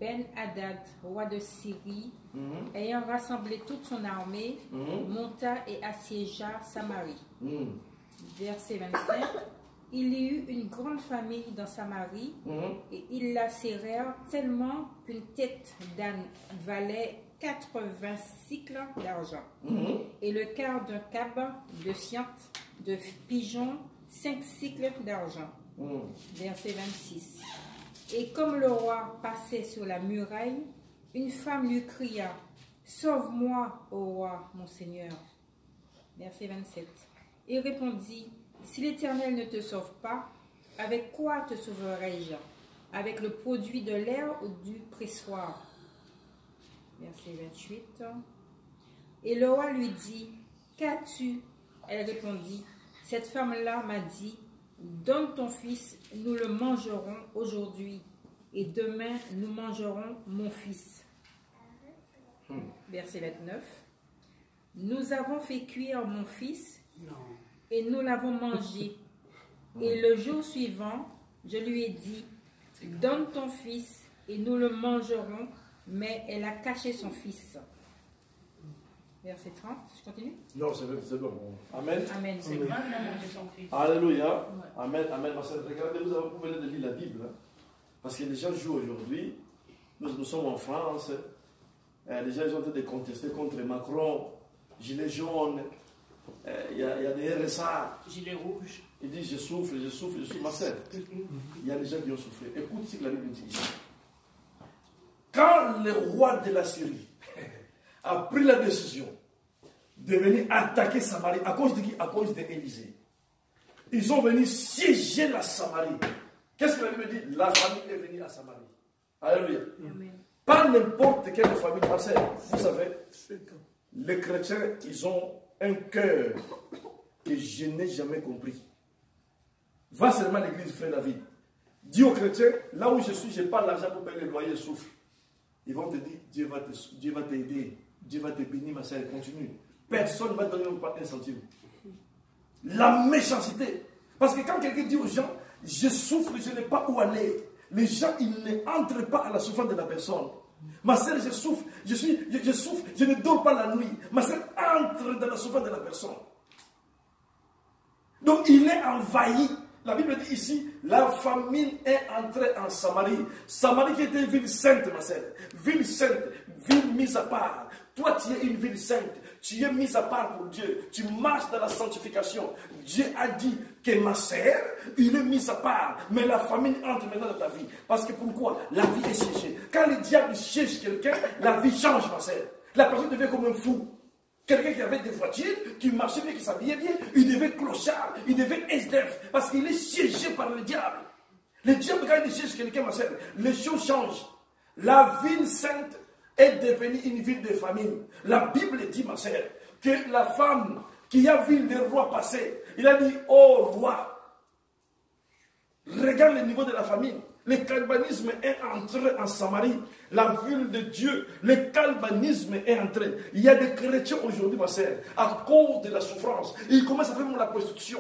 Ben-Hadad, roi de Syrie, ayant rassemblé toute son armée, monta et assiégea Samarie. Verset 25. Il y eut une grande famille dans Samarie, et ils la serrèrent tellement qu'une tête d'âne valait 80 cycles d'argent, et le quart d'un cab de fiente de pigeon 5 cycles d'argent. Verset 26. Et comme le roi passait sur la muraille, une femme lui cria, « Sauve-moi, ô roi, mon Seigneur. » Verset 27. Il répondit, « Si l'Éternel ne te sauve pas, avec quoi te sauverai-je? Avec le produit de l'air ou du pressoir? » Verset 28. Et le roi lui dit, « Qu'as-tu? » Elle répondit, « Cette femme-là m'a dit, donne ton fils, nous le mangerons aujourd'hui, et demain nous mangerons mon fils. » Verset 29. Nous avons fait cuire mon fils, et nous l'avons mangé. Et le jour suivant, je lui ai dit, donne ton fils, et nous le mangerons, mais elle a caché son fils. Verset 30, je continue? Non, c'est bon. Amen. Amen. C'est mal de manger son fils. Alléluia. Ouais. Amen. Amen. Regardez, vous venez de lire la Bible. Hein? Parce que les gens jouent aujourd'hui. Nous sommes en France. Les gens ils ont été contestés contre Macron, gilet jaune. Il y a des RSA. Gilet rouge. Il dit je souffre. Ma sœur, il y a des gens qui ont souffert. Écoute ce que la Bible dit ici. Quand le roi de la Syrie a pris la décision de venir attaquer Samarie, à cause de qui? À cause d'Élysée. Ils sont venus siéger la Samarie. Qu'est-ce que la Bible dit? La famille est venue à Samarie. Alléluia. Pas n'importe quelle famille. Parce que, vous savez, les chrétiens, ils ont un cœur que je n'ai jamais compris. Va seulement à l'église, frère David. Dis aux chrétiens, là où je suis, je n'ai pas l'argent pour payer le loyer, souffre. Ils vont te dire, Dieu va t'aider, Dieu va te bénir, ma soeur, continue. Personne ne va te donner un centime. La méchanceté. Parce que quand quelqu'un dit aux gens, je souffre, je n'ai pas où aller, les gens, ils n'entrent pas à la souffrance de la personne. Ma soeur, je souffre, je souffre, je ne dors pas la nuit. Ma soeur entre dans la souffrance de la personne. Donc il est envahi. La Bible dit ici, la famine est entrée en Samarie. Samarie qui était une ville sainte, ma sœur. Ville sainte, ville mise à part. Toi, tu es une ville sainte. Tu es mise à part pour Dieu. Tu marches dans la sanctification. Dieu a dit que ma sœur, il est mise à part. Mais la famine entre maintenant dans ta vie. Parce que pourquoi? La vie est siégée. Quand le diable siège quelqu'un, la vie change, ma sœur. La personne devient comme un fou. Quelqu'un qui avait des voitures, qui marchait bien, qui s'habillait bien, il devait clochard, il devait SDF, parce qu'il est siégé par le diable. Le diable, quand il siège quelqu'un, ma soeur, les choses changent. La ville sainte est devenue une ville de famine. La Bible dit, ma soeur, que la femme qui a vu le roi passer, il a dit, oh roi, regarde le niveau de la famine. Le calvinisme est entré en Samarie, la ville de Dieu. Le calvinisme est entré. Il y a des chrétiens aujourd'hui, ma sœur, à cause de la souffrance. Ils commencent à faire la prostitution.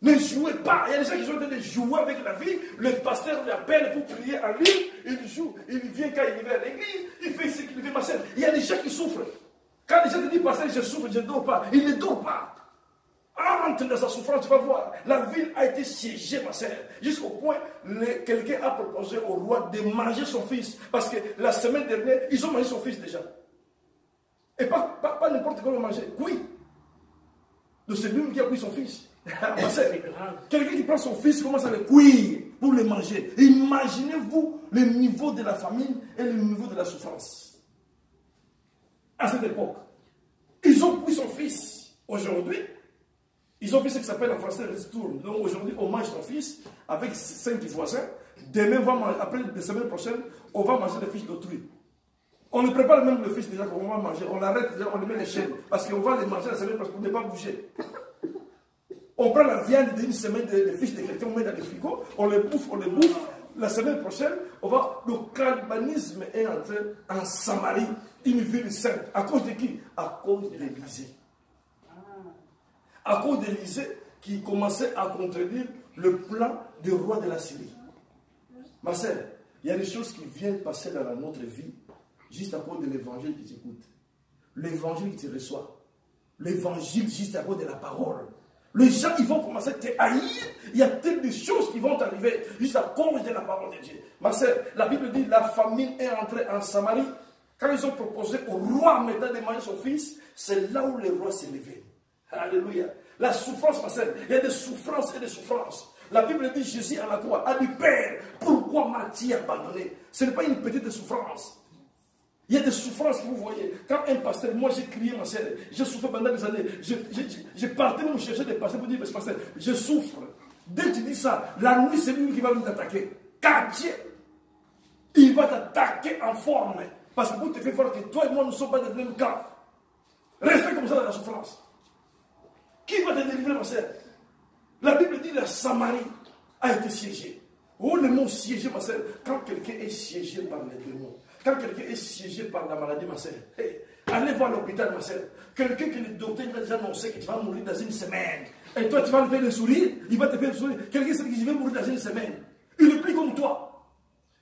Ne jouez pas. Il y a des gens qui sont en train de jouer avec la vie. Le pasteur l'appelle pour prier à lui. Il joue. Il vient quand il va à l'église. Il fait ce qu'il fait, ma sœur. Il y a des gens qui souffrent. Quand les gens te disent, pasteur, je souffre, je ne dors pas. Il ne dort pas. Entre dans sa souffrance, tu vas voir. La ville a été siégée, ma sœur. Jusqu'au point, quelqu'un a proposé au roi de manger son fils. Parce que la semaine dernière, ils ont mangé son fils déjà. Et pas n'importe comment manger. Oui. Donc c'est lui qui a pris son fils. Ma sœur, quelqu'un qui prend son fils commence à le cuire pour le manger. Imaginez-vous le niveau de la famine et le niveau de la souffrance. À cette époque, ils ont pris son fils. Aujourd'hui, ils ont fait ce qui s'appelle en français ristourne. Donc aujourd'hui, on mange son fils avec 5 voisins. Demain, après la semaine prochaine, on va manger le fils d'autrui. On ne prépare même le fils déjà qu'on va manger. On l'arrête, on lui met les chaînes. Parce qu'on va les manger la semaine parce qu'on ne peut pas bouger. On prend la viande d'une semaine de fils de quelqu'un, on met dans le frigo, on le bouffe. La semaine prochaine, le calvinisme est entré en Samarie, une ville sainte. À cause de qui? À cause de l'Élysée. À cause d'Élysée qui commençait à contredire le plan du roi de la Syrie. Ma sœur, Il y a des choses qui viennent passer dans notre vie juste à cause de l'évangile qui t'écoute. L'évangile qui te reçoit. L'évangile juste à cause de la parole. Les gens, ils vont commencer à te haïr. Il y a tellement de choses qui vont arriver juste à cause de la parole de Dieu. Ma sœur, la Bible dit la famine est entrée en Samarie. Quand ils ont proposé au roi maintenant de manger son fils, c'est là où le roi s'est levé. Alléluia. La souffrance, ma sœur, il y a des souffrances et des souffrances. La Bible dit Jésus à la croix a dit Père, pourquoi m'as-tu abandonné? Ce n'est pas une petite souffrance. Il y a des souffrances que vous voyez. Quand un pasteur, moi j'ai crié ma sœur, j'ai souffert pendant des années. Je partais me chercher des pasteurs pour dire, mais pasteur, je souffre. Dès que tu dis ça, la nuit c'est lui qui va nous attaquer. Car Dieu, il va t'attaquer en forme. Parce que vous te faites voir que toi et moi ne sommes pas dans le même camp. Restez comme ça dans la souffrance. Qui va te délivrer, ma sœur? La Bible dit la Samarie a été siégée. Oh, le mot siégé, ma sœur, quand quelqu'un est siégé par les démons, quand quelqu'un est siégé par la maladie, ma sœur, hey, allez voir l'hôpital, ma sœur. Quelqu'un que le docteur a déjà annoncé que tu vas mourir dans une semaine. Et toi, tu vas le faire le sourire, il va te faire le sourire. Quelqu'un qui dit, je vais mourir dans une semaine. Il est plus comme toi.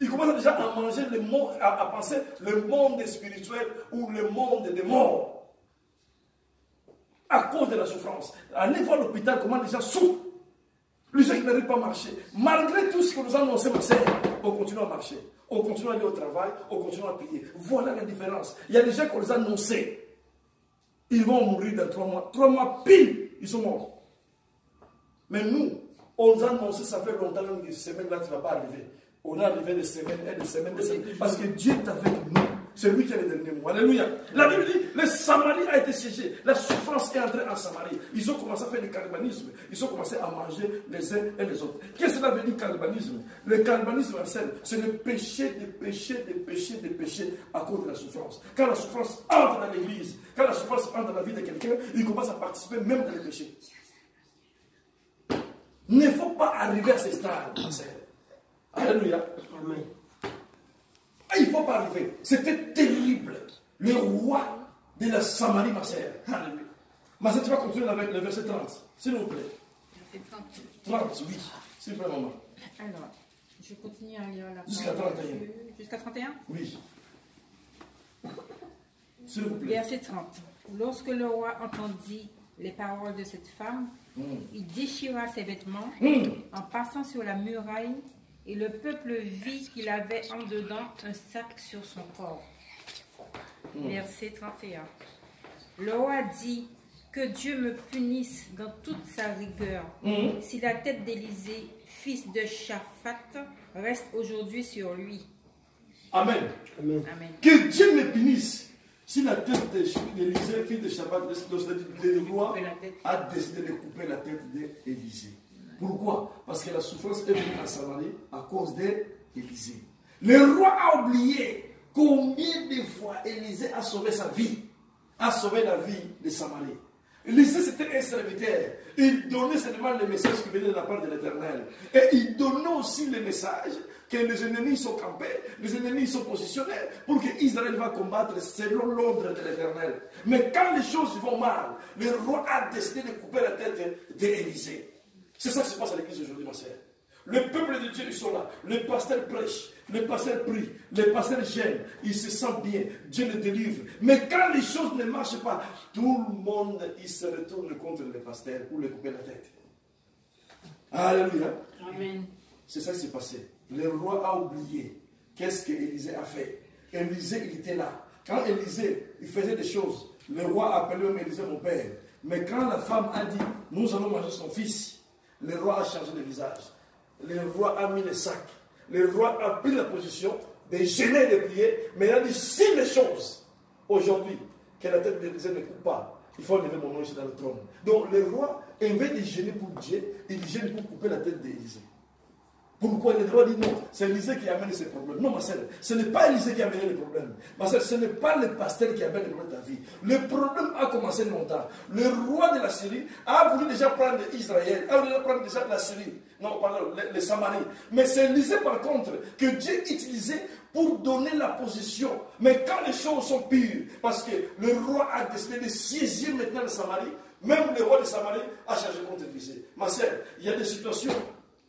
Il commence déjà à manger le monde, à penser le monde spirituel ou le monde des morts. À cause de la souffrance. Allez voir l'hôpital, comment les gens souffrent. Les gens qui n'arrivent pas à marcher. Malgré tout ce que nous a annoncé, ma sœur, on continue à marcher. On continue à aller au travail, on continue à payer. Voilà la différence. Il y a des gens qu'on les a annoncés. Ils vont mourir dans 3 mois. 3 mois pile, ils sont morts. Mais nous, on nous a annoncé, ça fait longtemps, que ces semaines-là, tu ne vas pas arriver. On est arrivé des semaines et des semaines, parce que Dieu est avec nous. C'est lui qui a les derniers mots. Alléluia. La Bible dit, le Samarie a été siégé. La souffrance est entrée en Samarie. Ils ont commencé à faire le cannibalisme. Ils ont commencé à manger les uns et les autres. Qu'est-ce que cela veut dire, cannibalisme? Le cannibalisme, c'est le péché, des péchés, des péchés, des péchés à cause de la souffrance. Quand la souffrance entre dans l'église, quand la souffrance entre dans la vie de quelqu'un, il commence à participer même dans les péchés. Il ne faut pas arriver à ce stade. Alléluia. Amen. Il ne faut pas arriver. C'était terrible. Le roi de la Samarie, ma sœur. Alléluia. Ma sœur, tu vas continuer avec le verset 30. S'il vous plaît. Verset 30, oui. S'il vous plaît, maman. Alors, je continue à lire la parole. Jusqu'à 31. Jusqu'à 31? Oui. S'il vous plaît. Verset 30. Lorsque le roi entendit les paroles de cette femme, il déchira ses vêtements en passant sur la muraille. Et le peuple vit qu'il avait en dedans un sac sur son corps. Verset 31. Le roi dit que Dieu me punisse dans toute sa rigueur si la tête d'Élisée, fils de Shaphat, reste aujourd'hui sur lui. Amen. Amen. Que Dieu me punisse si la tête d'Élisée, fils de Shaphat, le roi a décidé de couper la tête d'Élisée. Pourquoi? Parce que la souffrance est venue à Samarie à cause d'Élisée. Le roi a oublié combien de fois Élisée a sauvé sa vie, a sauvé la vie de Samarie. Élisée, c'était un serviteur. Il donnait seulement les messages qui venaient de la part de l'Éternel. Et il donnait aussi les messages que les ennemis sont campés, les ennemis sont positionnés pour qu'Israël va combattre selon l'ordre de l'Éternel. Mais quand les choses vont mal, le roi a décidé de couper la tête d'Élisée. C'est ça qui se passe à l'église aujourd'hui, ma sœur. Le peuple de Dieu, ils sont là. Le pasteur prêche, le pasteur prie, le pasteur gêne, il se sent bien, Dieu le délivre. Mais quand les choses ne marchent pas, tout le monde, il se retourne contre le pasteur pour lui couper la tête. Alléluia. Amen. C'est ça qui s'est passé. Le roi a oublié qu'est-ce qu'Élisée a fait. Élisée, il était là. Quand Élisée, il faisait des choses, le roi a appelé Élisée mon père. Mais quand la femme a dit, nous allons manger son fils, le roi a changé de visage. Le roi a mis le sac. Le roi a pris la position de gêner, de prier. Mais il a dit, si les choses, aujourd'hui, que la tête d'Élisée ne coupe pas, il faut lever mon nom ici dans le trône. Donc le roi, au lieu de gêner pour Dieu, il gêne pour couper la tête d'Élisée. Pourquoi le roi dit non? C'est Élisée qui amène ces problèmes. Non, ma sœur, ce n'est pas Élisée qui a amené les problèmes. Ma sœur, ce n'est pas le pasteur qui amène les problèmes de ta vie. Le problème a commencé longtemps. Le roi de la Syrie a voulu déjà prendre Israël, a voulu déjà prendre déjà la Syrie. Non, pardon, les Samaries. Mais c'est Élisée par contre que Dieu utilisait pour donner la position. Mais quand les choses sont pires, parce que le roi a décidé de saisir maintenant la Samarie, même le roi de Samarie a changé contre Élisée. Ma sœur, il y a des situations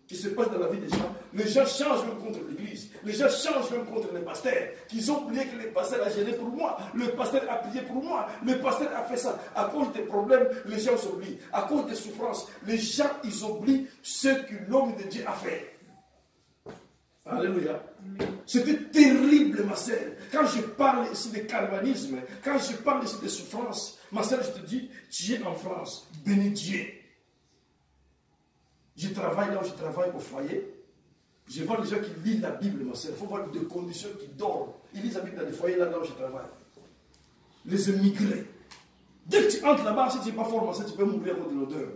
qui se passe dans la vie des gens. Les gens changent même contre l'Église. Les gens changent même contre les pasteurs. Qu'ils ont oublié que le pasteur a géré pour moi. Le pasteur a prié pour moi. Le pasteur a fait ça. À cause des problèmes, les gens s'oublient. À cause des souffrances, les gens, ils oublient ce que l'homme de Dieu a fait. Alléluia. C'était terrible, ma sœur. Quand je parle ici de calvanisme, quand je parle ici de souffrance, ma sœur, je te dis, tu es en France. Bénis Dieu. Je travaille là où je travaille au foyer. Je vois les gens qui lisent la Bible, ma sœur. Il faut voir des conditions qui dorment. Ils lisent la Bible dans les foyers là où je travaille. Les immigrés. Dès que tu entres là-bas, si tu n'es pas fort, ma sœur, tu peux mourir à cause de l'odeur.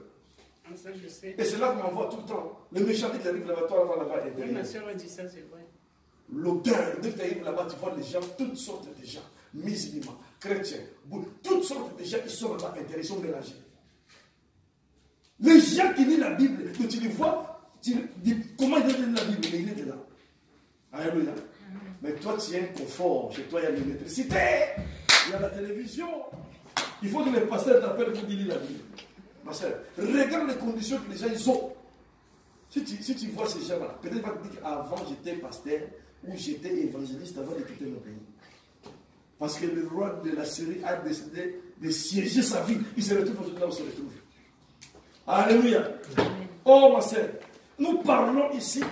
Ça, je sais. Et c'est là qu'on m'envoie tout le temps. Le méchant qui arrive là-bas, toi, là-bas. Oui, ma soeur a dit ça, c'est vrai. L'odeur, dès que tu arrives là-bas, tu vois les gens, toutes sortes de gens, musulmans, chrétiens, toutes sortes de gens, ils sont là-bas intéressés, ils sont mélangés. Les gens qui lisent la Bible, que tu les vois, tu dis comment ils lisent la Bible, mais il est dedans. Alléluia. Mais toi, tu as un confort, chez toi, il y a l'électricité, il y a la télévision. Il faut que les pasteurs t'appellent pour lire la Bible. Ma soeur, regarde les conditions que les gens ils ont. Si tu vois ces gens-là, peut-être pas te dire qu'avant j'étais pasteur ou j'étais évangéliste avant de quitter mon pays. Parce que le roi de la Syrie a décidé de siéger sa vie. Il se retrouve aujourd'hui là où il se retrouve. Alléluia. Oh ma soeur, nous parlons ici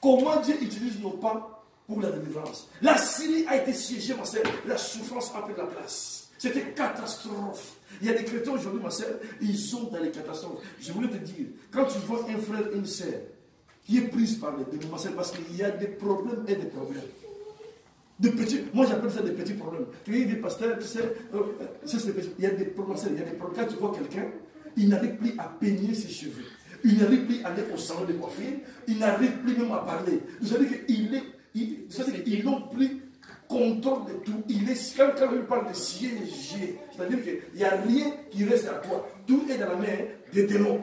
comment Dieu utilise nos pas pour la délivrance. La Syrie a été siégée, ma soeur. La souffrance a pris de la place. C'était catastrophe. Il y a des chrétiens aujourd'hui, ma soeur, ils sont dans les catastrophes. Je voulais te dire, quand tu vois un frère et une soeur qui est prise par les démons, ma soeur, parce qu'il y a des problèmes et des problèmes. De petits, moi j'appelle ça des petits problèmes. Il y a des pasteurs, tu sais, il y a des problèmes. Il y a des problèmes. Quand tu vois quelqu'un, il n'arrive plus à peigner ses cheveux. Il n'arrive plus à aller au salon de coiffure. Il n'arrive plus même à parler. Vous savez qu'ils n'ont plus contrôle de tout. Quand il parle de siéger, c'est-à-dire qu'il n'y a rien qui reste à toi. Tout est dans la main des démons.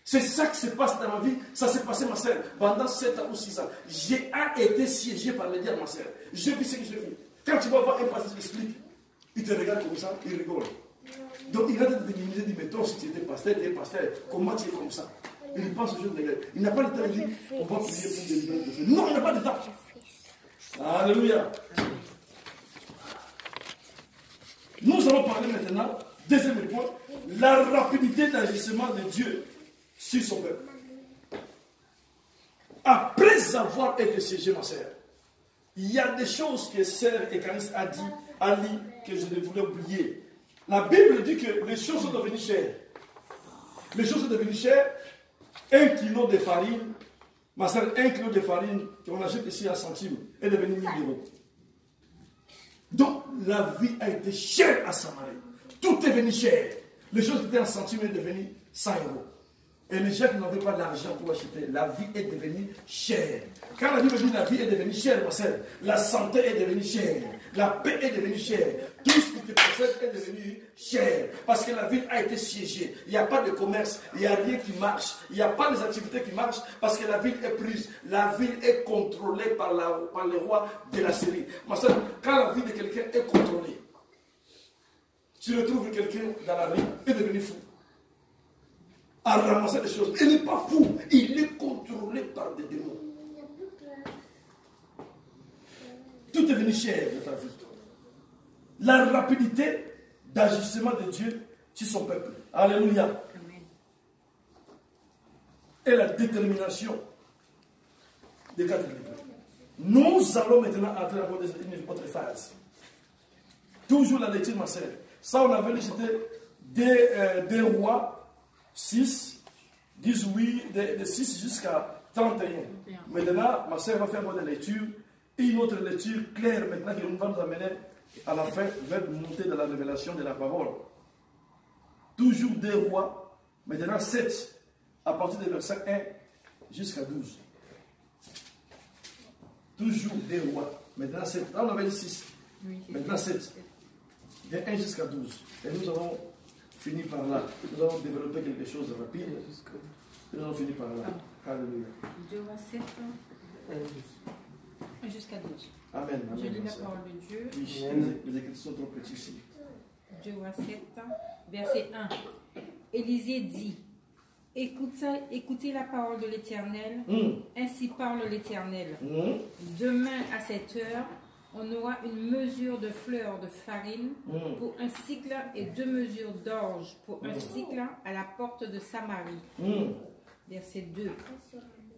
C'est ça qui se passe dans ma vie. Ça s'est passé, ma soeur, pendant 7 ans ou 6 ans. J'ai été siégé par les diables, ma soeur. Je vis ce que je vis. Quand tu vas voir un pasteur qui explique, il te regarde comme ça, il rigole. Donc il va te diminuer, il dit, mais toi, si tu étais pasteur, comment tu es comme ça? Il pense au jour de guerre. Il n'a pas le temps de dire, on va prier pour délivrer le feu. Non, il n'a pas de temps. Alléluia. Nous allons parler maintenant, deuxième point, la rapidité d'agissement de Dieu sur son peuple. Après avoir été siégé, ma sœur, il y a des choses que sœur Écaris a dit, que je ne voulais oublier. La Bible dit que les choses sont devenues chères. Les choses sont devenues chères. 1 kilo de farine, ma sœur, 1 kilo de farine qu'on achète ici à centimes est devenu 1000 euros. Donc la vie a été chère à Samarie. Tout est devenu cher. Les choses qui étaient en centimes est devenu 100 euros. Et les gens qui n'avaient pas d'argent pour acheter, la vie est devenue chère. Quand la Bible dit la vie est devenue chère, ma sœur, la santé est devenue chère, la paix est devenue chère, tout ce qui te possède est devenu cher. Parce que la ville a été siégée. Il n'y a pas de commerce, il n'y a rien qui marche, il n'y a pas des activités qui marchent parce que la ville est prise. La ville est contrôlée par les rois de la Syrie. Ma sœur, quand la vie de quelqu'un est contrôlée, tu retrouves quelqu'un dans la rue est devenu fou. À ramasser des choses. Il n'est pas fou, il est contrôlé par des démons. Tout est devenu cher dans ta vie. La rapidité d'agissement de Dieu sur son peuple. Alléluia. Amen. Et la détermination des 4 livres. Nous allons maintenant entrer dans une autre phase. Toujours la lecture, ma sœur. Ça, on avait lu, c'était des rois. 6, 18, de 6 jusqu'à 31. Maintenant, ma soeur va faire une lecture, une autre lecture claire maintenant qui va nous amener à la fin, vers monter dans la révélation de la parole. Toujours des rois, maintenant 7, à partir du verset 1 jusqu'à 12. Toujours des rois, maintenant 7. Là, on avait dit 6, maintenant 7, de 1 jusqu'à 12. Et nous avons fini par là. Nous avons développé quelque chose de rapide. Nous avons fini par là. Alléluia. 2 à 7 jusqu'à 12. Amen. Je lis la parole de Dieu. Oui, les écritures sont trop petits ici. 2 à 7, verset 1. Élisée dit, Écoutez la parole de l'Éternel. Ainsi parle l'Éternel. Demain à cette heure, on aura une mesure de fleur de farine pour un cycle et 2 mesures d'orge pour un cycle à la porte de Samarie. Verset 2.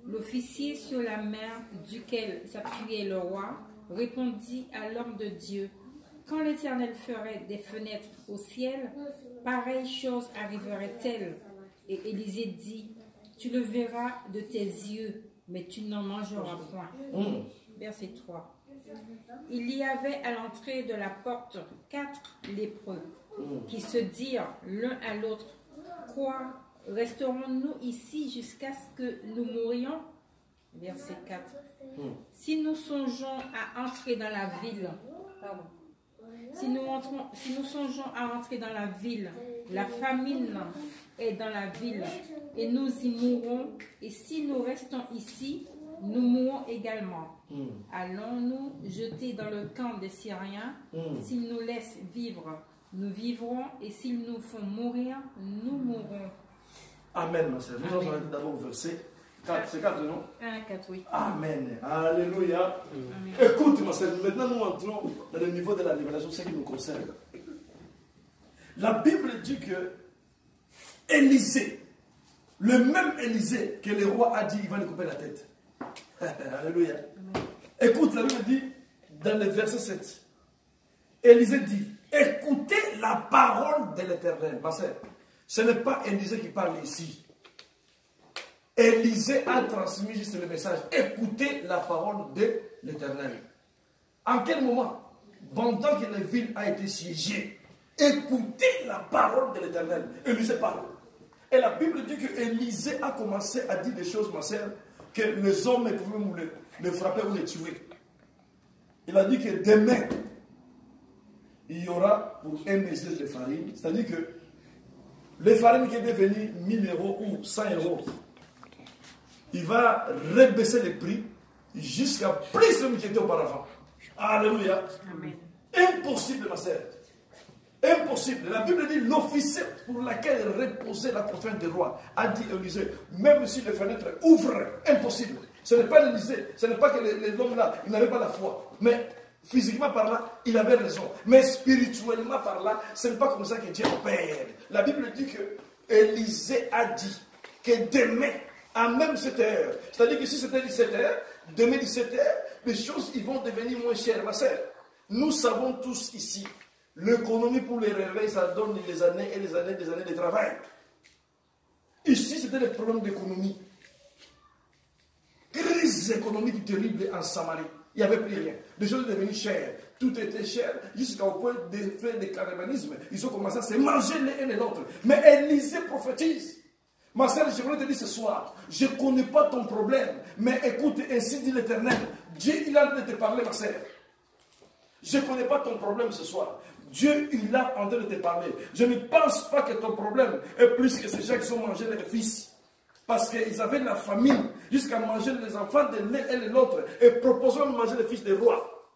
L'officier sur la main duquel s'appuyait le roi répondit à l'homme de Dieu. Quand l'Éternel ferait des fenêtres au ciel, pareille chose arriverait-elle? Et Élisée dit, tu le verras de tes yeux, mais tu n'en mangeras point. Verset 3. Il y avait à l'entrée de la porte 4 lépreux qui se dirent l'un à l'autre, quoi, resterons-nous ici jusqu'à ce que nous mourions? Verset 4. Si nous songeons à entrer dans la ville, si nous songeons à entrer dans la ville, la famine est dans la ville, et nous y mourrons, et si nous restons ici, nous mourrons également. Allons-nous jeter dans le camp des Syriens? S'ils nous laissent vivre, nous vivrons, et s'ils nous font mourir, nous mourrons. Amen, ma sœur. Nous allons arrêter d'abord au verset 4. C'est 4, non? 1, 4, oui. Amen. Alléluia. Amen. Écoute, ma sœur, maintenant nous entrons dans le niveau de la révélation, ce qui nous concerne. La Bible dit que Élisée, le même Élisée que le roi a dit, il va lui couper la tête. Alléluia. Amen. Écoute, la Bible dit, dans le verset 7, Élisée dit, écoutez la parole de l'Éternel. Ma sœur, ce n'est pas Élisée qui parle ici. Élisée a transmis juste le message. Écoutez la parole de l'Éternel. En quel moment? Pendant que la ville a été siégée, écoutez la parole de l'Éternel. Élisée parle. Et la Bible dit que Élisée a commencé à dire des choses, ma sœur, que les hommes ne pouvaient le frapper ou le tuer. Il a dit que demain, il y aura pour un mesure de farine, c'est-à-dire que les farines qui est devenu 1000 € ou 100 €, il va rebaisser les prix jusqu'à plus que qu'il était auparavant. Alléluia. Amen. Impossible, ma sœur. Impossible. La Bible dit l'officier pour laquelle reposait la prophète du roi a dit à Élisée, même si les fenêtres ouvrent, impossible. Ce n'est pas l'Élisée, ce n'est pas que l'homme là, il n'avait pas la foi. Mais physiquement par là, il avait raison. Mais spirituellement par là, ce n'est pas comme ça que Dieu opère. La Bible dit que Élisée a dit que demain, à même cette heure, c'est-à-dire que si c'était 17 h, demain 17 h, les choses ils vont devenir moins chères. Ma sœur, nous savons tous ici, l'économie pour les réveils, ça donne des années et des années de travail. Ici, c'était des problèmes d'économie. Crise économique terrible en Samarie. Il n'y avait plus rien. Les choses étaient devenues chères. Tout était cher jusqu'au point de faire des cannibalismes. Ils ont commencé à se manger les uns et l'autre. Mais Élisée prophétise. Ma sœur, je voulais te dire ce soir, je ne connais pas ton problème, mais écoute, ainsi dit l'Éternel. Dieu, il a envie de te parler, ma sœur. Je ne connais pas ton problème ce soir. Dieu, il a envie de te parler. Je ne pense pas que ton problème est plus que ces gens qui ont mangé les fils. Parce qu'ils avaient la famine jusqu'à manger les enfants de l'un et de l'autre et proposaient de manger les fils des rois.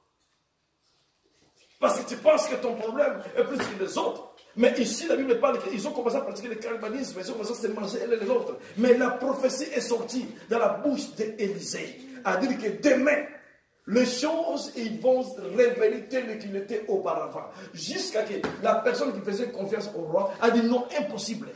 Parce que tu penses que ton problème est plus que les autres. Mais ici, la Bible parle qu'ils ont commencé à pratiquer le cannibalisme, ils ont commencé à se manger l'un et l'autre. Mais la prophétie est sortie dans la bouche d'Élisée, à dire que demain, les choses ils vont révéler telles qu'il était auparavant. Jusqu'à ce que la personne qui faisait confiance au roi a dit non, impossible.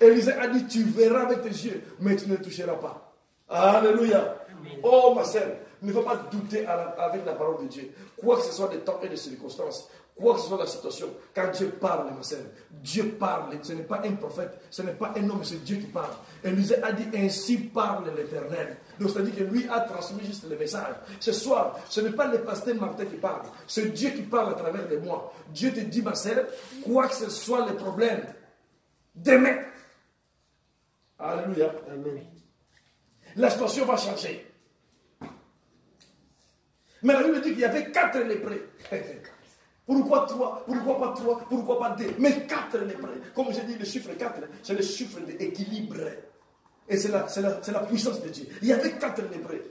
Élisée a dit, tu verras avec tes yeux, mais tu ne toucheras pas. Alléluia. Amen. Oh ma sœur, ne faut pas douter avec la parole de Dieu. Quoi que ce soit des temps et des circonstances, quoi que ce soit la situation, quand Dieu parle, ma sœur, Dieu parle. Ce n'est pas un prophète, ce n'est pas un homme, c'est Dieu qui parle. Élisée a dit, ainsi parle l'Éternel. Donc c'est-à-dire que lui a transmis juste le message. Ce soir, ce n'est pas le pasteur Martin qui parle, c'est Dieu qui parle à travers de moi. Dieu te dit, ma sœur, quoi que ce soit le problème, demain, alléluia, amen, la situation va changer. Mais la Bible dit qu'il y avait 4 lépreux. Pourquoi 3? Pourquoi pas 3? Pourquoi pas 2? Mais 4 lépreux. Comme j'ai dit, le chiffre 4, c'est le chiffre d'équilibre. Et c'est la puissance de Dieu. Il y avait 4 lépreux.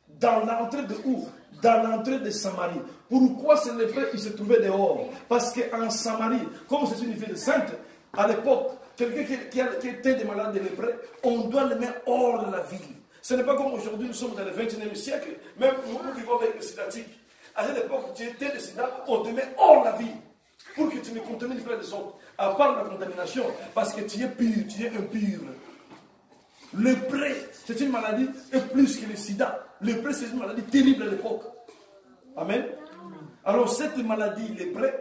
Dans l'entrée de où? Dans l'entrée de Samarie. Pourquoi ces lépreux ils se trouvaient dehors? Parce qu'en Samarie, comme c'est une ville sainte, à l'époque, quelqu'un qui était des malades de lépreux, on doit le mettre hors de la ville. Ce n'est pas comme aujourd'hui, nous sommes dans le 21e siècle, même nous vivons avec le sidatique. À cette époque, tu étais le sida, on te met hors de la ville pour que tu ne contamines pas les autres. À part la contamination, parce que tu es pur, tu es impur. Le lépreux, c'est une maladie et plus que le sida. Le lépreux, c'est une maladie terrible à l'époque. Amen. Alors cette maladie, lépreux,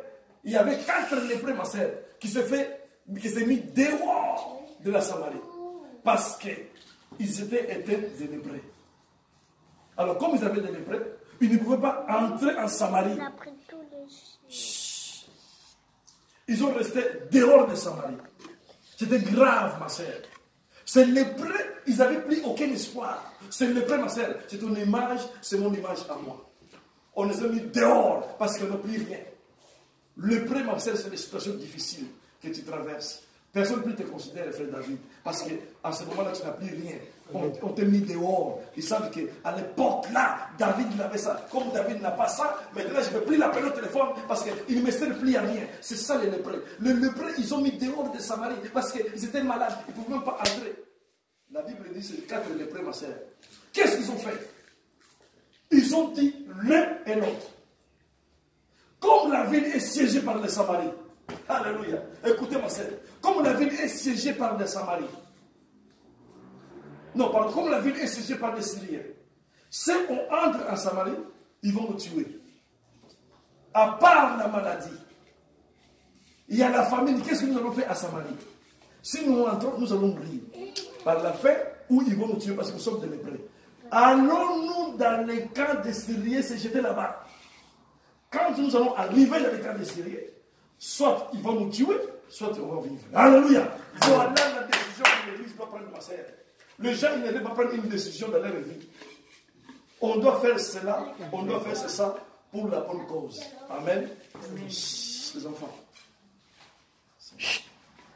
il y avait 4 lépreux, ma sœur, qui s'est mis dehors de la Samarie. Parce qu'ils étaient des lépreux. Alors comme ils avaient des lépreux, ils ne pouvaient pas entrer en Samarie. Ils ont resté dehors de Samarie. C'était grave, ma sœur. Ces lépreux, ils n'avaient plus aucun espoir. Ces lépreux, ma sœur, c'est ton image, c'est mon image à moi. On les a mis dehors parce qu'on n'a plus rien. Lépreux, ma sœur, c'est des situations difficiles que tu traverses. Personne ne peut te considérer, frère David, parce qu'à ce moment-là, tu n'as plus rien. On t'a mis dehors. Ils savent qu'à l'époque-là, David il avait ça. Comme David n'a pas ça, maintenant je ne peux plus l'appeler au téléphone parce qu'il ne me sert plus à rien. C'est ça les lépreux. Les lépreux, ils ont mis dehors de Samarie parce qu'ils étaient malades. Ils ne pouvaient même pas entrer. La Bible dit c'est 4 lépreux, ma sœur. Qu'est-ce qu'ils ont fait? Ils ont dit l'un et l'autre. Comme la ville est siégée par les Samaries. Alléluia. Écoutez ma sœur. Comme la ville est siégée par les Samaries. Non, pardon, comme la ville est siégée par les Syriens. Si on entre en Samarie, ils vont nous tuer. À part la maladie. Il y a la famine. Qu'est-ce que nous allons faire à Samarie? Si nous entrons, nous allons mourir. Par la faim, ou ils vont nous tuer parce que nous sommes des lépreux. Allons-nous dans les camps des Syriens se jeter là-bas? Quand nous allons arriver dans les camps des Syriens, soit ils vont nous tuer, soit on va vivre. Alléluia. Voilà la décision que l'Église doit prendre, ma sœur. Les gens, ils ne doivent pas prendre une décision dans leur vie. On doit faire cela, on doit faire ça pour la bonne cause. Amen. Les enfants.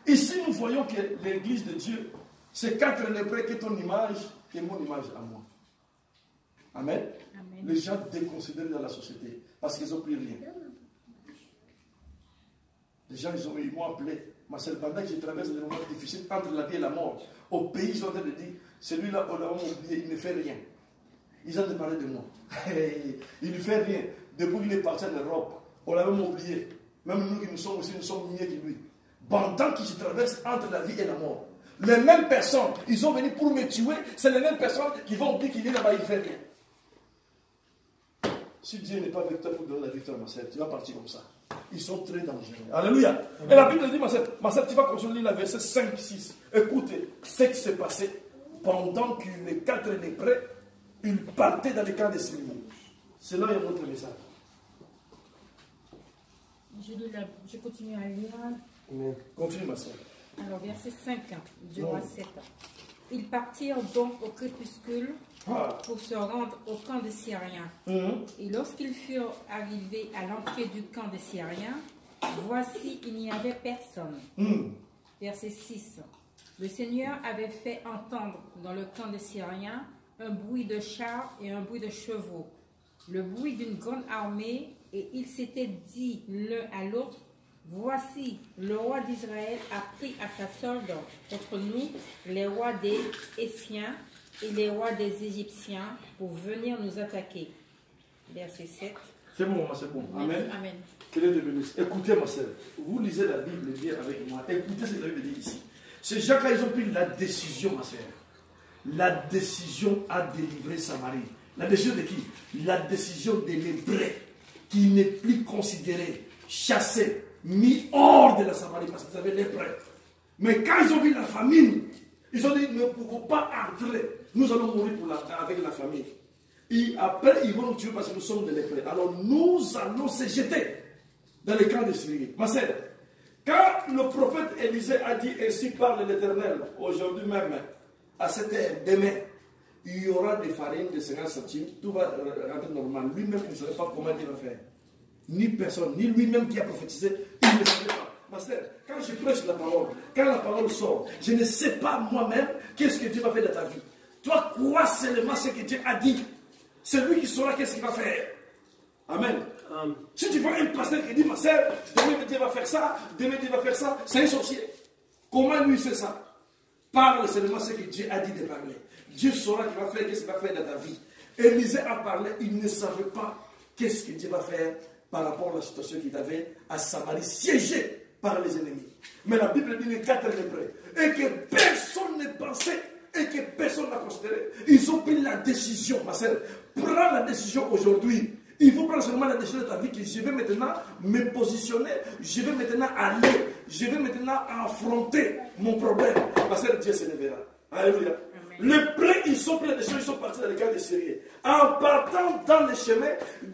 Ici, nous voyons que l'Église de Dieu, c'est 4 lépreux qui est ton image et mon image à moi. Amen. Amen. Les gens déconsidèrent dans la société parce qu'ils n'ont plus rien. Les gens, ils m'ont appelé. Ma sœur, pendant que je traverse des moments difficiles entre la vie et la mort, au pays, ils ont en train de dire, celui-là, on l'a oublié, il ne fait rien. Ils ont parlé de moi. Il ne fait rien. Depuis qu'il est parti en Europe, on l'a même oublié. Même nous qui nous sommes aussi, nous sommes mieux que lui. Pendant qu'il se traverse entre la vie et la mort. Les mêmes personnes, ils sont venus pour me tuer, c'est les mêmes personnes qui vont dire qu'il est là-bas, il ne fait rien. Si Dieu n'est pas avec toi pour donner la victoire, ma sœur, tu vas partir comme ça. Ils sont très dangereux. Alléluia. Et la Bible dit, ma sœur, tu vas continuer lire la verset 5, 6. Écoutez ce qui s'est passé pendant que les 4 lépreux, ils partaient dans les camps des Syriens. C'est là qu'il y a notre message. Je continue à lire. Amen. Continue, ma sœur. Alors, verset 5 du roi 7. Ils partirent donc au crépuscule pour se rendre au camp des Syriens. Et lorsqu'ils furent arrivés à l'entrée du camp des Syriens, voici, il n'y avait personne. Verset 6. Le Seigneur avait fait entendre dans le camp des Syriens un bruit de chars et un bruit de chevaux, le bruit d'une grande armée, et ils s'étaient dit l'un à l'autre, voici, le roi d'Israël a pris à sa solde contre nous les rois des Essiens et les rois des Égyptiens pour venir nous attaquer. Verset 7. C'est bon, c'est bon. Amen. Amen. Que Dieu te bénisse. Écoutez, ma sœur, vous lisez la Bible bien avec moi. Écoutez ce que la Bible dit ici. Ces gens-là, ils ont pris la décision, ma sœur. La décision à délivrer Samarie. La décision de qui? La décision des lépreux, qui n'est plus considéré, chassé, mis hors de la Samarie parce qu'ils avaient lépreux. Mais quand ils ont vu la famine, ils ont dit, nous ne pouvons pas entrer. Nous allons mourir avec la famine. Et après, ils vont nous tuer parce que nous sommes des lépreux. Alors nous allons se jeter dans les camps de Syrie. Ma sœur, quand le prophète Élisée a dit ainsi parle l'Éternel, aujourd'hui même, à cette heure, demain, il y aura des farines de 50 centimes, tout va rentrer normal. Lui-même, il ne savait pas comment il va faire. Ni personne, ni lui-même qui a prophétisé, il ne savait pas. Ma sœur, quand je prêche la parole, quand la parole sort, je ne sais pas moi-même qu'est-ce que Dieu va faire dans ta vie. Toi, crois seulement ce que Dieu a dit. C'est lui qui saura qu'est-ce qu'il va faire. Amen. Si tu vois un pasteur qui dit, ma sœur, demain Dieu va faire ça, demain Dieu va faire ça, c'est un sorcier. Comment lui sait ça? Parle seulement ce que Dieu a dit de parler. Dieu saura qu'il va faire, qu'est-ce qu'il va faire dans ta vie. Élisée a parlé, il ne savait pas qu'est-ce que Dieu va faire par rapport à la situation qu'il avait à Samarie, siégée par les ennemis. Mais la Bible dit les 4 lépreux, et que personne ne pensait, et que personne n'a considéré. Ils ont pris la décision, ma soeur. Prends la décision aujourd'hui. Il faut prendre seulement la décision de ta vie que je vais maintenant me positionner, je vais maintenant aller, je vais maintenant affronter mon problème. Parce que Dieu se lèvera. Alléluia. Les prêts, ils sont pris la décision, ils sont partis dans les camps de Syrie. En partant dans le chemin,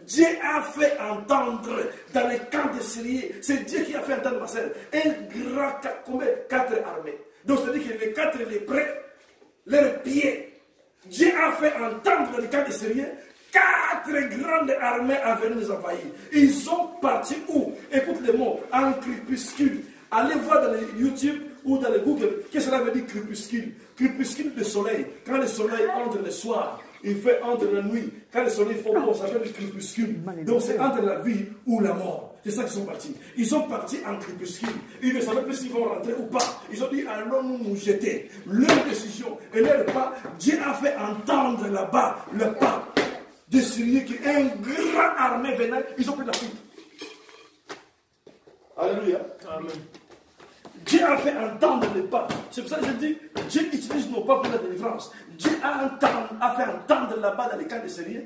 Dieu a fait entendre dans les camps de Syrie, c'est Dieu qui a fait entendre, ma soeur, un grand, comme 4 armées. Donc c'est-à-dire que les 4 les prêts, leurs pieds, Dieu a fait entendre dans les camps de Syrie 4 grandes armées à venir nous envahir. Ils sont partis où? Écoute les mots, en crépuscule. Allez voir dans les YouTube ou dans les Google, qu'est-ce que cela veut dire crépuscule? Crépuscule de soleil. Quand le soleil entre le soir, il fait entre la nuit. Quand le soleil fait bon, ça fait le crépuscule. Donc c'est entre la vie ou la mort. C'est ça qu'ils sont partis. Ils sont partis en crépuscule. Ils ne savaient plus s'ils vont rentrer ou pas. Ils ont dit, allons-nous nous jeter. Leur décision et leur pas, Dieu a fait entendre là-bas le pas de Syrie qui est une grande armée venait, ils ont pris la fuite. Alléluia. Amen. Dieu a fait entendre les pas. C'est pour ça que je dis, Dieu utilise nos pas pour la délivrance. Dieu a fait entendre là-bas dans les camps de Syrie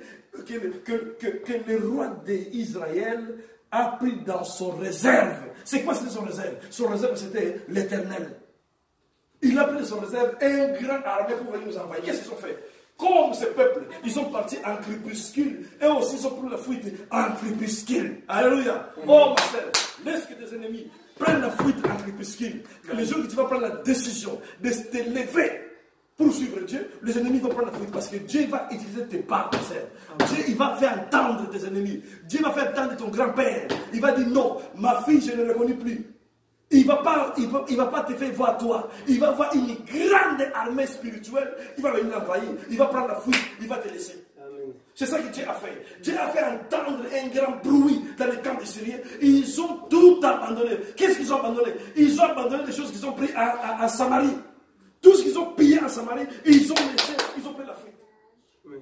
que le roi d'Israël a pris dans son réserve. C'est quoi c'était son réserve? Son réserve c'était l'Éternel. Il a pris de son réserve une grande armée pour venir nous envahir. Qu'est-ce qu'ils ont fait? Comme ce peuple, ils sont partis en crépuscule. Et aussi, ils ont pris la fuite en crépuscule. Alléluia. Oh, ma soeur, laisse que tes ennemis prennent la fuite en crépuscule. Les jours que tu vas prendre la décision de te lever pour suivre Dieu, les ennemis vont prendre la fuite parce que Dieu va utiliser tes pas, ma soeur. Dieu, il va faire entendre tes ennemis. Dieu va faire entendre ton grand-père. Il va dire non, ma fille, je ne la reconnais plus. Il ne va pas te faire voir toi. Il va voir une grande armée spirituelle. Il va venir l'envahir. Il va prendre la fuite. Il va te laisser. C'est ça que Dieu a fait. Dieu a fait entendre un grand bruit dans les camps de Syriens. Ils ont tout abandonné. Qu'est-ce qu'ils ont abandonné? Ils ont abandonné les choses qu'ils ont prises à Samarie. Tout ce qu'ils ont pillé à Samarie, ils ont laissé. Ils ont pris la fuite. Oui.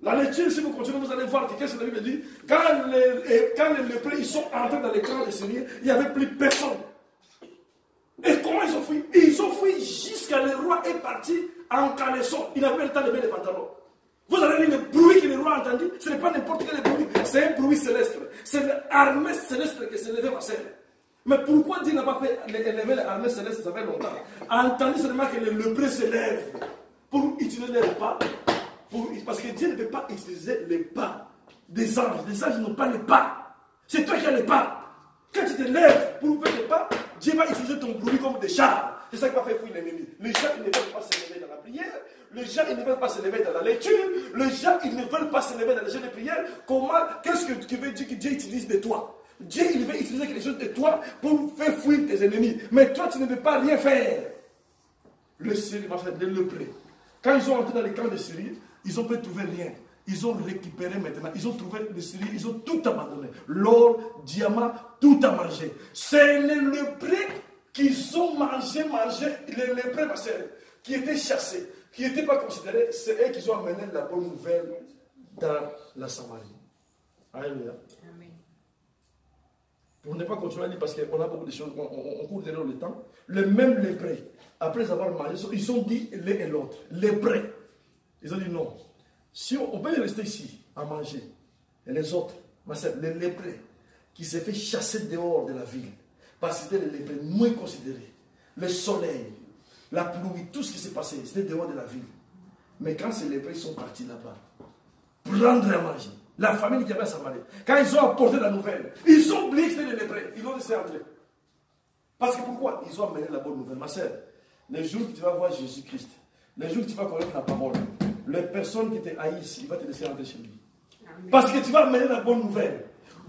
La lecture, si vous continuez, vous allez voir que qu'est-ce que la Bible dit. Quand les lépreux ils sont entrés dans les camps de Syriens, il n'y avait plus personne. Et comment ils ont fui? Ils ont fui jusqu'à le roi est parti en caleçon. Il n'avait pas le temps de mettre les pantalons. Vous allez dire le bruit que le roi a entendu. Ce n'est pas n'importe quel bruit. C'est un bruit céleste. C'est l'armée céleste qui s'est levée, ma sœur. Mais pourquoi Dieu n'a pas fait élever l'armée céleste? Ça fait longtemps. Entendu seulement que les lépreux se lèvent pour utiliser les pas. Parce que Dieu ne peut pas utiliser les pas des anges. Les anges n'ont pas les pas. C'est toi qui as les pas. Quand tu te lèves pour faire les pas, Dieu va utiliser ton bruit comme des chars. C'est ça qui va faire fuir l'ennemi. Les gens, ils ne veulent pas se lever dans la prière. Les gens, ils ne veulent pas se lever dans la lecture. Les gens, ils ne veulent pas se lever dans les jeux de prière. Qu'est-ce que veut dire que Dieu utilise de toi? Dieu, il veut utiliser quelque chose de toi pour faire fuir tes ennemis. Mais toi, tu ne veux pas rien faire. Le Syrie, le lépreux. Quand ils sont entrés dans les camps de Syrie, ils n'ont pas trouvé rien. Ils ont récupéré maintenant. Ils ont trouvé le Syrie, ils ont tout abandonné. L'or, diamant, tout à manger. C'est les lépreux qu'ils ont mangé, les lépreux, ma sœur, qui étaient chassés, qui n'étaient pas considérés. C'est eux qui ont amené la bonne nouvelle dans la Samarie. Alléluia. Amen. Pour ne pas continuer à lire parce qu'on a beaucoup de choses, on court derrière le temps. Les mêmes lépreux, après avoir mangé, ils ont dit l'un et l'autre, lépreux. Ils ont dit non. Si on peut rester ici à manger, et les autres, les lépreux, qui s'est fait chasser dehors de la ville, parce que c'était les lépreux moins considérés, le soleil, la pluie, tout ce qui s'est passé, c'était dehors de la ville. Mais quand ces lépreux sont partis là-bas, prendre à manger, la famille qui avait à Samarie, quand ils ont apporté la nouvelle, ils ont oublié que c'était les lépreux, ils l'ont laissé entrer. Parce que pourquoi? Ils ont amené la bonne nouvelle. Ma soeur, les jours que tu vas voir Jésus-Christ, les jours que tu vas connaître la parole, les personnes qui te haïssent, il va te laisser rentrer chez lui. Amen. Parce que tu vas amener la bonne nouvelle.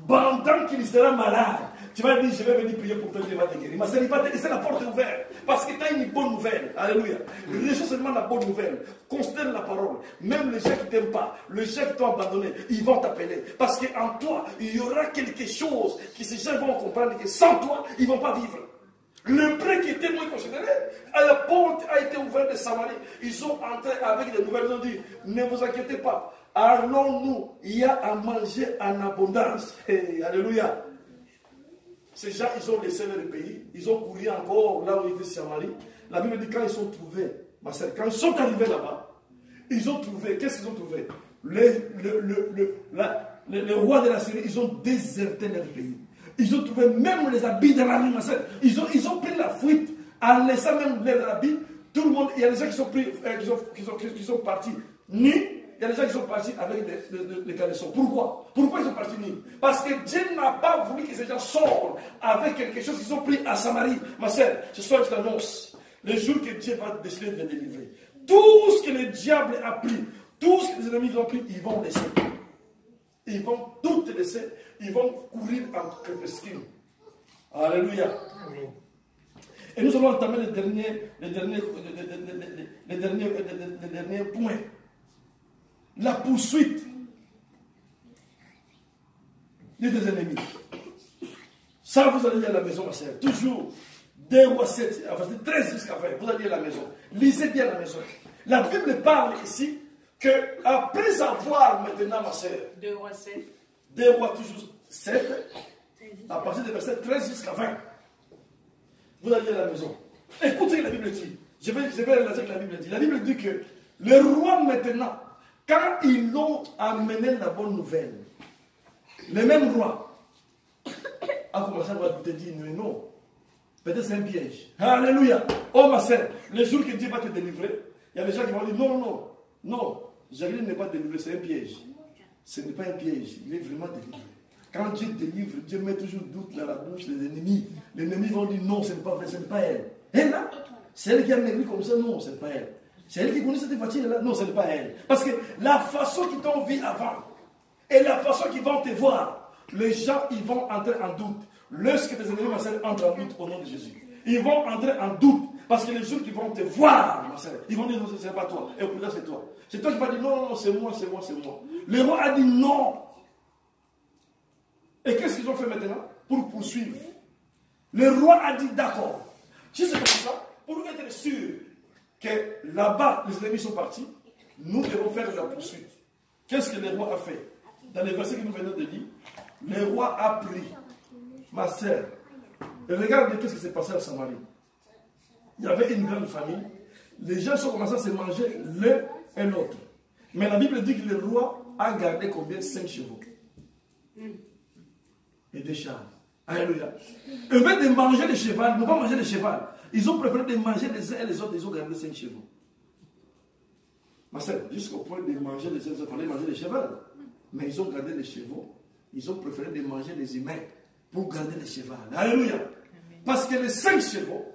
Pendant qu'il sera malade, tu vas dire, je vais venir prier pour toi, Dieu va te guérir. Mais il va te laisser la porte ouverte. Parce que tu as une bonne nouvelle. Alléluia. Reçois seulement la bonne nouvelle. Considère la parole. Même les gens qui ne t'aiment pas, les gens qui t'ont abandonné, ils vont t'appeler. Parce qu'en toi, il y aura quelque chose que ces gens vont comprendre que sans toi, ils ne vont pas vivre. Le pré qui était moins considéré, la porte a été ouverte de Samarie. Ils sont entrés avec des nouvelles. Ils ont dit, ne vous inquiétez pas. Allons-nous, il y a à manger en abondance. Hey, alléluia. Ces gens, ils ont laissé leur pays. Ils ont couru encore là où était Samarie. La Bible dit quand ils sont trouvés, ma soeur, quand ils sont arrivés là-bas, ils ont trouvé, qu'est-ce qu'ils ont trouvé? Les rois de la Syrie, ils ont déserté leur pays. Ils ont trouvé même les habits de la rue, ma soeur. Ils ont pris la fuite en laissant même les habits. Tout le monde, il y a des gens qui sont, qui sont partis nus. Il y a des gens qui sont partis avec des caleçons. Pourquoi? Pourquoi ils sont partis nus? Parce que Dieu n'a pas voulu que ces gens sortent avec quelque chose qu'ils ont pris à Samarie. Ma soeur, ce soir je t'annonce, le jour que Dieu va décider de les délivrer, tout ce que le diable a pris, tout ce que les ennemis ont pris, ils vont laisser. Ils vont tout laisser. Ils vont courir en crépuscule. Alléluia. Amen. Et nous allons entamer le dernier point. La poursuite des ennemis. Ça, vous allez lire à la maison, ma soeur. Toujours 2 Rois 7, enfin 13 jusqu'à 20. Vous allez lire à la maison. Lisez bien à la maison. La Bible parle ici que après avoir maintenant, ma soeur, 2 Rois 7. 2 Rois toujours 7, à partir du verset 13 jusqu'à 20. Vous allez lire à la maison. Écoutez ce que la Bible dit. Je vais relire ce que la Bible dit. La Bible dit que le roi maintenant, quand ils ont amené la bonne nouvelle, le même roi a commencé à te dire non. Peut-être c'est un piège. Alléluia. Oh ma soeur, le jour que Dieu va te délivrer, il y a des gens qui vont dire non, Jésus n'est pas délivré, c'est un piège. Ce n'est pas un piège, il est vraiment délivré. Quand Dieu délivre, Dieu met toujours doute dans la bouche des ennemis. Les ennemis vont dire non, ce n'est pas vrai, ce n'est pas elle. Elle là, c'est elle qui a maigri comme ça, non, ce n'est pas elle. C'est elle qui connaît cette voiture-là, non, ce n'est pas elle. Parce que la façon qu'ils t'ont vu avant et la façon qu'ils vont te voir, les gens, ils vont entrer en doute. Lorsque tes ennemis, ma soeur, entrent en doute au nom de Jésus, ils vont entrer en doute. Parce que les jours qui vont te voir, ma soeur, ils vont dire non, ce n'est pas toi. Et au plus tard, c'est toi. C'est toi qui vas dire non, c'est moi. Le roi a dit non. Et qu'est-ce qu'ils ont fait maintenant? Pour poursuivre. Le roi a dit d'accord. Si c'est comme ça, pour être sûr que là-bas, les ennemis sont partis, nous devons faire la poursuite. Qu'est-ce que le roi a fait? Dans les versets que nous venons de lire, le roi a pris ma soeur. Et regardez qu'est-ce qui s'est passé à Samarie. Il y avait une grande famille. Les gens sont commencés à se manger l'un et l'autre. Mais la Bible dit que le roi a gardé combien? 5 chevaux. Et 2 chars. Alléluia. Au lieu de manger le cheval, ils n'ont pas mangé le cheval. Ils ont préféré de manger les uns et les autres. Ils ont gardé 5 chevaux. Ma soeur, jusqu'au point de manger les uns et les autres, il fallait manger le cheval. Mais ils ont gardé les chevaux. Ils ont préféré de manger les humains pour garder le cheval. Alléluia. Parce que les 5 chevaux,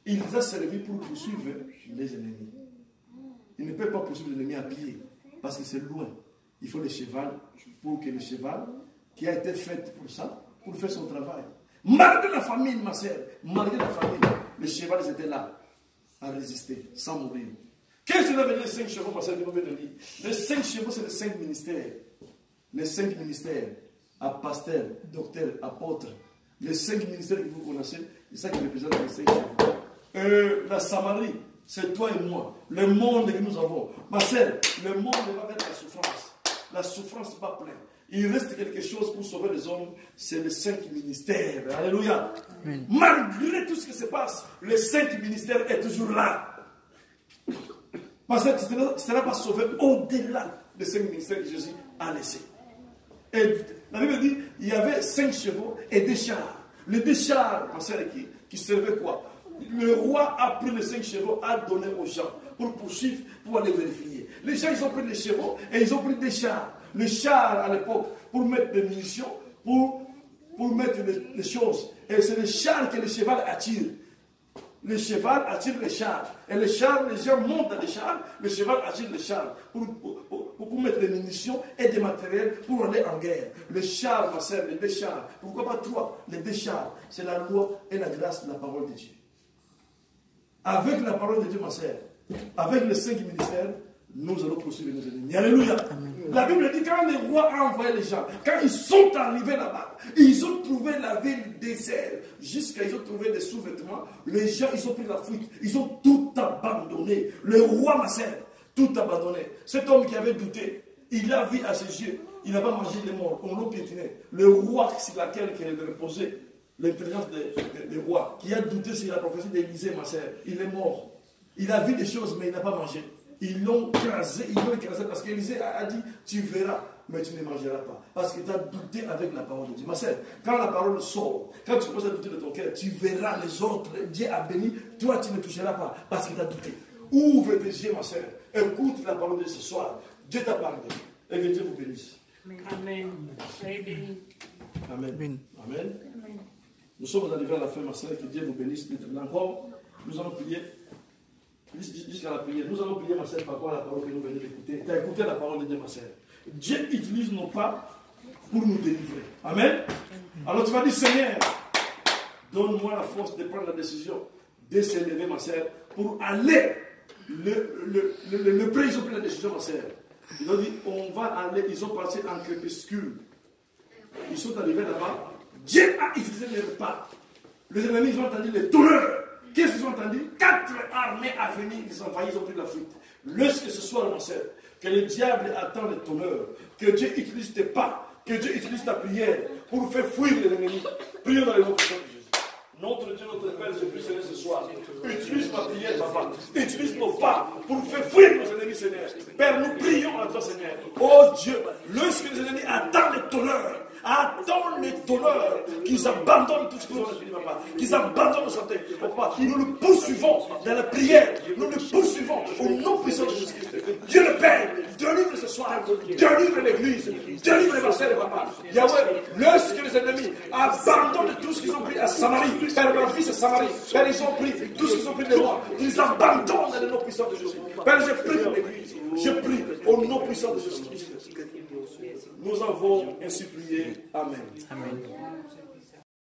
il les a servi pour poursuivre les ennemis. Il ne peut pas poursuivre l'ennemi à pied, parce que c'est loin. Il faut le cheval, pour que le cheval, qui a été fait pour ça, pour faire son travail. Malgré la famine, ma soeur, malgré la famine, les chevaux étaient là, à résister, sans mourir. Qu'est-ce que ça veut dire les 5 chevaux, ma soeur, les 5 chevaux, c'est les 5 ministères. Les 5 ministères, à pasteur, docteur, apôtre. Les 5 ministères que vous connaissez, c'est ça qui représente les 5 chevaux. La Samarie, c'est toi et moi. Le monde que nous avons. Ma soeur, le monde va vers la souffrance. La souffrance n'est pas pleine. Il reste quelque chose pour sauver les hommes. C'est les 5 ministères. Alléluia. Amen. Malgré tout ce qui se passe, les 5 ministères est toujours là. Parce que tu ne seras pas sauvé au-delà des 5 ministères que Jésus a laissés. Et la Bible dit, il y avait 5 chevaux et 2 chars. Les 2 chars, ma soeur, qui servaient quoi? Le roi a pris les 5 chevaux, a donné aux gens pour poursuivre, pour aller vérifier. Les gens, ils ont pris les chevaux et ils ont pris des chars. Le char, à l'époque, pour mettre des munitions, pour mettre les choses. Et c'est le char que le cheval attire. Le cheval attire les chars. Et les chars, les gens montent dans les chars, le cheval attire les chars pour mettre des munitions et des matériels pour aller en guerre. Les chars, ma soeur, les 2 chars. Pourquoi pas 3? Les 2 chars, c'est la loi et la grâce de la parole de Dieu. Avec la parole de Dieu, ma soeur, avec les 5 ministères, nous allons poursuivre nos ennemis. Alléluia. Amen. La Bible dit quand les rois ont envoyé les gens, quand ils sont arrivés là-bas, ils ont trouvé la ville déserte, jusqu'à ils ont trouvé des sous-vêtements. Les gens, ils ont pris la fuite, ils ont tout abandonné. Le roi, ma sœur, tout abandonné. Cet homme qui avait douté, il a vu à ses yeux, il n'a pas mangé, il est mort, on l'a piétiné. Le roi sur lequel il est reposé, l'intelligence des rois, qui a douté sur la prophétie d'Élisée, ma sœur, il est mort. Il a vu des choses, mais il n'a pas mangé. Ils l'ont écrasé parce qu'Élisée a dit, tu verras, mais tu ne mangeras pas. Parce que tu as douté avec la parole de Dieu. Ma sœur, quand la parole sort, quand tu commences à douter de ton cœur, tu verras les autres. Dieu a béni, toi tu ne toucheras pas parce que tu as douté. Ouvre tes yeux, ma sœur. Écoute la parole de ce soir. Dieu t'a parlé. Et que Dieu vous bénisse. Amen. Amen. Amen. Amen. Nous sommes arrivés à la fin, ma sœur. Que Dieu vous bénisse. Encore, nous allons prier. Jusqu'à la prière. Nous allons prier, ma sœur, par rapport à la parole que nous venons d'écouter. Tu as écouté la parole de Dieu, ma sœur. Dieu utilise nos pas pour nous délivrer. Amen. Alors tu vas dire, Seigneur, donne-moi la force de prendre la décision de s'élever, ma sœur, pour aller. Le prix, ils ont pris la décision, ma sœur. Ils ont dit, on va aller, ils ont passé en crépuscule. Ils sont arrivés là-bas. Dieu a utilisé leurs pas. Les ennemis, ils ont entendu les douleurs. Qu'est-ce qu'ils ont entendu? 4 armées à venir, ils ont envahi, ils ont pris la fuite. Lorsque ce soir, mon sœur, que le diable attend le tonnerre, que Dieu utilise tes pas, que Dieu utilise ta prière pour faire fuir les ennemis. Prions dans le nom de Jésus. Notre Dieu, notre Père, je prie, Seigneur, ce soir. Utilise ma prière, papa. Utilise nos pas pour faire fuir nos ennemis, Seigneur. Père, nous prions à toi, Seigneur. Oh Dieu, lorsque les ennemis attendent le tonnerre, attends les donneurs qu'ils abandonnent tout ce qu'ils ont fait, papa. Qu'ils abandonnent nos santé, papa. Nous le poursuivons dans la prière. Nous le poursuivons au nom puissant de Jésus-Christ. Dieu le Père, délivre ce soir. Délivre l'église. Délivre les pasteurs, papa. Yahweh, lorsque les ennemis abandonnent tout ce qu'ils ont pris à Samarie, Père, ma fils à Samarie, Père, ils ont pris tout ce qu'ils ont pris des rois. Ils abandonnent dans le nom puissant de Jésus. Père, je prie pour l'église. Je prie au nom puissant de Jésus-Christ. Nous avons ainsi prié. Amen. Amen.